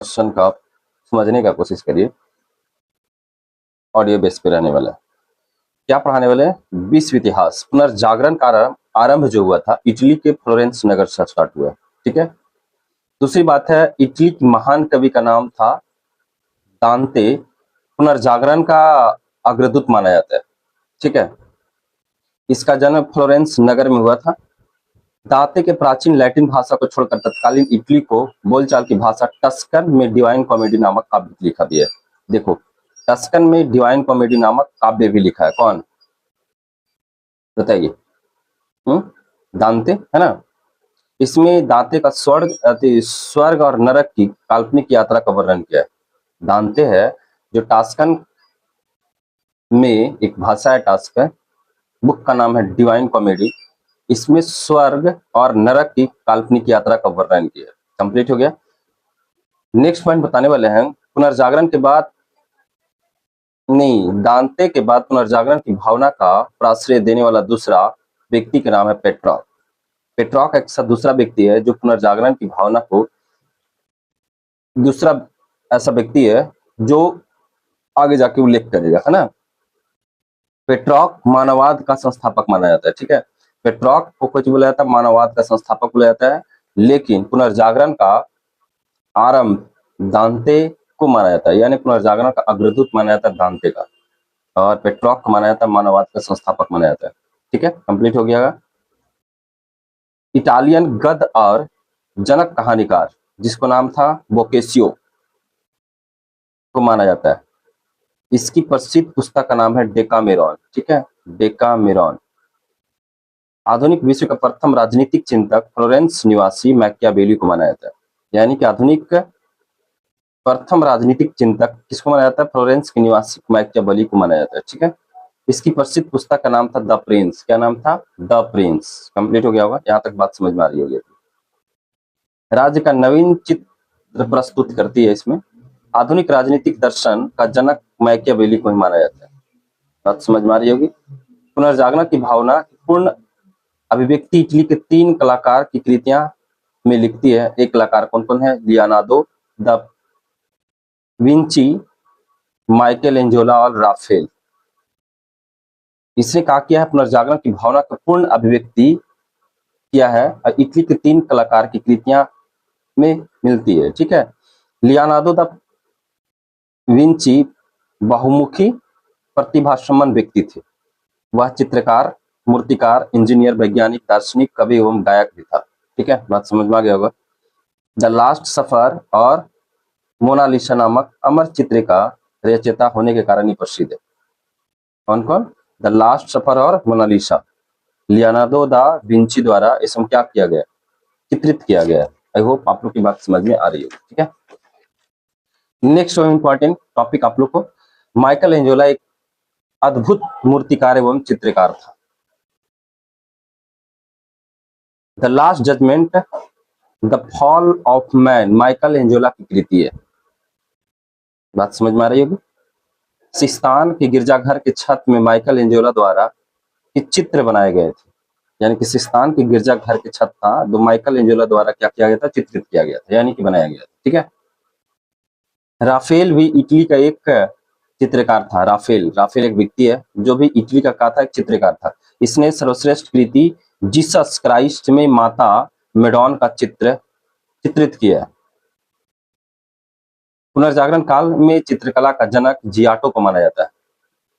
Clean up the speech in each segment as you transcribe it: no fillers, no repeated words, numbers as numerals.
Question का समझने का कोशिश करिए। ऑडियो बेस पे रहने वाला है। क्या पढ़ाने वाले हैं? विश्व इतिहास। पुनर्जागरण का आरंभ जो हुआ था इटली के फ्लोरेंस नगर से स्टार्ट हुआ। ठीक है। दूसरी बात है, इटली के महान कवि का नाम था दांते। पुनर्जागरण का अग्रदूत माना जाता है। ठीक है। इसका जन्म फ्लोरेंस नगर में हुआ था। दांते के प्राचीन लैटिन भाषा को छोड़कर तत्कालीन इटली को बोलचाल की भाषा टस्कन में डिवाइन कॉमेडी नामक काव्य लिखा भी है। देखो, टस्कन में डिवाइन कॉमेडी नामक काव्य भी लिखा है। कौन बताइए? दांते है ना। इसमें दांते का स्वर्ग और नरक की काल्पनिक यात्रा का वर्णन किया है। दांते है जो टास्कन में एक भाषा है, टास्कन। बुक का नाम है डिवाइन कॉमेडी। इसमें स्वर्ग और नरक की काल्पनिक यात्रा का वर्णन किया है। कंप्लीट हो गया। नेक्स्ट पॉइंट बताने वाले हैं, पुनर्जागरण के बाद नहीं, दांते के बाद पुनर्जागरण की भावना का प्राश्रय देने वाला दूसरा व्यक्ति का नाम है पेट्रॉक। पेट्रॉक एक दूसरा व्यक्ति है जो पुनर्जागरण की भावना को, दूसरा ऐसा व्यक्ति है जो आगे जाके उल्लेख करेगा, है ना। पेट्रॉक मानववाद का संस्थापक माना जाता है। ठीक है। पेट्रॉक को कुछ बोला जाता है, मानववाद का संस्थापक बोला जाता है, लेकिन पुनर्जागरण का आरंभ दांते को माना जाता है, यानी पुनर्जागरण का अग्रदूत माना जाता है दांते का, और पेट्रॉक को माना जाता है मानववाद का संस्थापक माना जाता है। ठीक है, कंप्लीट हो गया। इटालियन गद्य और जनक कहानीकार जिसको नाम था बोकेशियो को माना जाता है। इसकी प्रसिद्ध पुस्तक का नाम है डेकामेरॉन। ठीक है, डेकामेरॉन। आधुनिक विश्व का प्रथम राजनीतिक चिंतक फ्लोरेंस निवासी मैकियावेली को माना जाता है, यानी कि आधुनिक प्रथम राजनीतिक चिंतक किसको माना जाता है? फ्लोरेंस के निवासी मैकियावेली को माना जाता है। ठीक है। इसकी प्रसिद्ध पुस्तक का नाम था द प्रिंस। क्या नाम था? The Prince. कंप्लीट हो गया होगा, यहां तक बात समझ में आ रही होगी। राज्य का नवीन चित्र प्रस्तुत करती है। इसमें आधुनिक राजनीतिक दर्शन का जनक मैकियावेली को ही माना जाता है। बात समझ में आ रही होगी। पुनर्जागरण की भावना पूर्ण अभिव्यक्ति इटली के 3 कलाकार की कृतियां में लिखती है। एक कलाकार कौन कौन है? Leonardo da Vinci, Michael Angelo और राफेल। इसने कहा किया है पुनर्जागरण की भावना का पूर्ण अभिव्यक्ति किया है और इटली के 3 कलाकार की कृतियां में मिलती है। ठीक है। लियोनार्डो दा विंची बहुमुखी प्रतिभासम्पन्न व्यक्ति थे। वह चित्रकार, मूर्तिकार, इंजीनियर, वैज्ञानिक, दार्शनिक, कवि एवं गायक भी था। ठीक है, बात समझ में आ गया होगा। द लास्ट सफर और मोनालिसा नामक अमर चित्र का रचयिता होने के कारण ही प्रसिद्ध है। कौन कौन? द लास्ट सफर और मोनालिसा लियोनार्डो दा विंची द्वारा इसमें क्या किया गया? चित्रित किया गया। आई होप आप लोग की बात समझ में आ रही होगी। ठीक है। नेक्स्ट इंपॉर्टेंट टॉपिक आप लोग को, माइकल एंजेलो एक अद्भुत मूर्तिकार एवं चित्रकार था। The last judgment, the fall of man Michelangelo की कृति है। बात समझ में आ रही होगी। सिस्तान के गिरजाघर के छत में माइकल एंजेलो द्वारा चित्र बनाए गए थे, यानी कि सिस्तान के गिरजाघर के छत था जो माइकल एंजेलो द्वारा क्या किया गया था? चित्रित किया गया था, यानी कि बनाया गया था। ठीक है। राफेल भी इटली का एक चित्रकार था। राफेल एक व्यक्ति है जो भी इटली का था, एक चित्रकार था। इसने सर्वश्रेष्ठ कृति जीसस क्राइस्ट में माता मेडॉन का चित्रित किया। पुनर्जागरण काल में चित्रकला का जनक जियाटो को माना जाता है।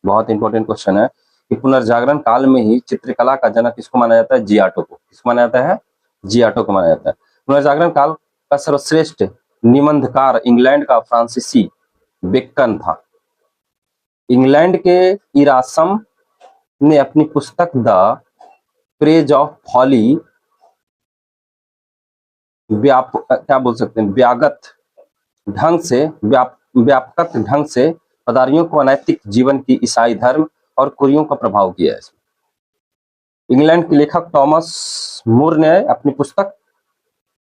बहुत इंपॉर्टेंट क्वेश्चन है कि पुनर्जागरण काल में ही चित्रकला का जनक किसको माना जाता है? जियाटो को। किसको माना जाता है? जियाटो को माना जाता है। पुनर्जागरण काल का सर्वश्रेष्ठ निबंधकार इंग्लैंड का फ्रांसीसी बेकन था। इंग्लैंड के इरासम ने अपनी पुस्तक द प्रेज ऑफ फॉली क्या बोल सकते हैं, व्यापक ढंग से पदारियों को अनैतिक जीवन की ईसाई धर्म और कुरियों का प्रभाव किया है। इंग्लैंड के लेखक थॉमस मूर ने अपनी पुस्तक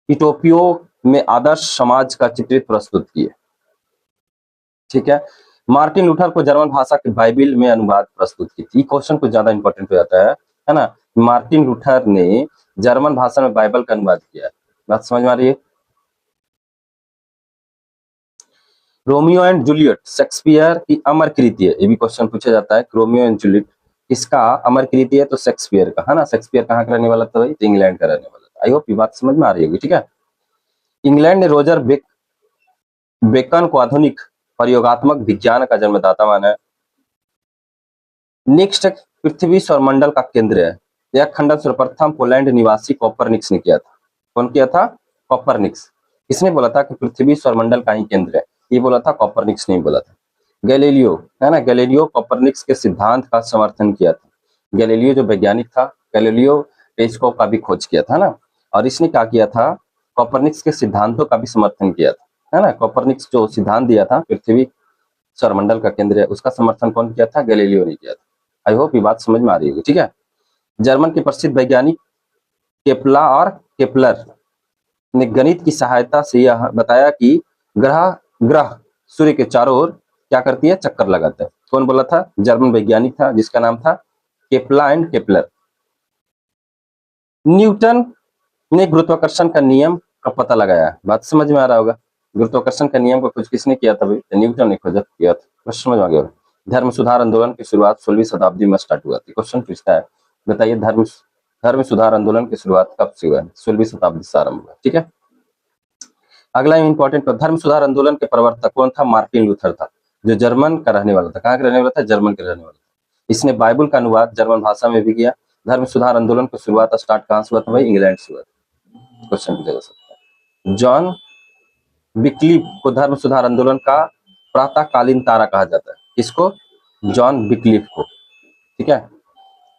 इटोपियो में आदर्श समाज का चित्रित प्रस्तुत किया। ठीक है। मार्टिन लूथर को जर्मन भाषा की बाइबिल में अनुवाद प्रस्तुत की थी। क्वेश्चन कुछ ज्यादा इंपॉर्टेंट हो जाता है ना। मार्टिन लूथर ने जर्मन भाषा में बाइबल का अनुवाद किया। बात समझ में आ रही है। रोमियो एंड जूलियट शेक्सपियर की अमर कृति है, ये भी क्वेश्चन पूछा जाता है। रोमियो एंड जूलियट किसका अमर कृति है? तो शेक्सपियर का, है ना। शेक्सपियर कहाँ का रहने वाला था भाई? तो इंग्लैंड का रहने वाला था। आई होप ये बात समझ में आ रही होगी, ठीक है। इंग्लैंड ने रोजर बेकन को आधुनिक प्रयोगात्मक विज्ञान का जन्मदाता माना है। नेक्स्ट, पृथ्वी सौरमंडल का केंद्र है। यह खंडन सर्वप्रथम पोलैंड निवासी कॉपरनिक्स ने किया था। कौन किया था? कॉपरनिक्स। इसने बोला था कि पृथ्वी सौरमंडल का ही केंद्र है, ये बोला था कॉपरनिक्स, नहीं बोला था गैलीलियो, है ना। गैलीलियो कॉपरनिक्स के सिद्धांत का समर्थन किया था। गैलीलियो जो वैज्ञानिक था, गैलीलियो टेलीस्कोप का भी खोज किया था ना, और इसने क्या किया था? कॉपरनिक्स के सिद्धांतों का भी समर्थन किया था, है ना। कॉपरनिक्स जो सिद्धांत दिया था पृथ्वी सौरमंडल का केंद्र है, उसका समर्थन कौन किया था? गैलीलियो ने किया था। आई होप ये बात समझ में आ रही होगी, ठीक है। जर्मन के प्रसिद्ध वैज्ञानिक केपला और केपलर ने गणित की सहायता से यह बताया कि ग्रह सूर्य के चारों ओर क्या करती है? चक्कर लगाता है। कौन बोला था? जर्मन वैज्ञानिक था जिसका नाम था केपला एंड केपलर। न्यूटन ने गुरुत्वाकर्षण का नियम का पता लगाया। बात समझ में आ रहा होगा। गुरुत्वाकर्षण का नियम का खोज किसने किया था भाई? न्यूटन ने खोज किया था। क्वेश्चन समझ में आ गया। धर्म सुधार आंदोलन की शुरुआत 16वीं शताब्दी में स्टार्ट हुआ थी। क्वेश्चन पूछता है, बताइए धर्म सुधार आंदोलन की शुरुआत कब से हुआ है? 16वीं शताब्दी से आरंभ हुआ, ठीक है। अगला इंपॉर्टेंट, धर्म सुधार आंदोलन के प्रवर्तक कौन था? मार्टिन लूथर था, जो जर्मन का रहने वाला था। कहाँ का रहने वाला था? जर्मन का रहने वाला था। इसने बाइबल का अनुवाद जर्मन भाषा में भी किया। धर्म सुधार आंदोलन की शुरुआत स्टार्ट कहाँ से हुआ था भाई? इंग्लैंड से हुआ था। क्वेश्चन पूछा जा सकता है। जॉन विक्लिफ को धर्म सुधार आंदोलन का प्रातःकालीन तारा कहा जाता है। किसको? जॉन विक्लिफ को, ठीक है।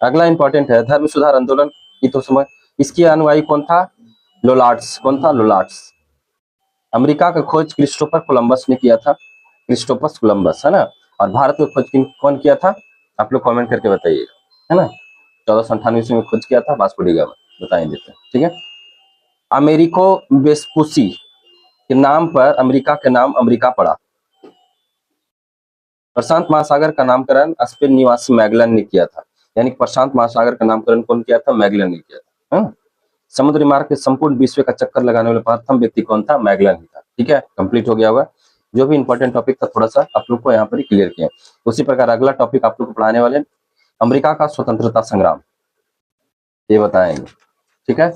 अगला इंपॉर्टेंट है, धर्म सुधार आंदोलन की तो समझ, इसकी अनुयायी कौन था? लोलार्ड्स। कौन था? लोलार्ड्स। अमेरिका का खोज क्रिस्टोफर कोलंबस ने किया था। क्रिस्टोफर कोलंबस, है ना। और भारत में खोज कौन किया था? आप लोग कमेंट करके बताइए, है ना। 1498 में खोज किया था वास्को डी गामा, बताएंगे तो, ठीक है। अमेरिको वेस्पुसी के नाम पर अमेरिका के नाम अमेरिका पड़ा। प्रशांत महासागर का नामकरण स्पेन निवासी मैगलन ने किया था। यानी प्रशांत महासागर का नामकरण कौन किया था? मैगलन ने किया था, है ना। समुद्री मार्ग के संपूर्ण विश्व का चक्कर लगाने वाला प्रथम व्यक्ति कौन था? मैगलन ही था, ठीक है। कंप्लीट हो गया होगा। जो भी इंपॉर्टेंट टॉपिक था थोड़ा सा आप लोग को यहाँ पर ही क्लियर किया। उसी प्रकार अगला टॉपिक आप लोग को पढ़ाने वाले अमेरिका का स्वतंत्रता संग्राम, ये बताएंगे, ठीक है।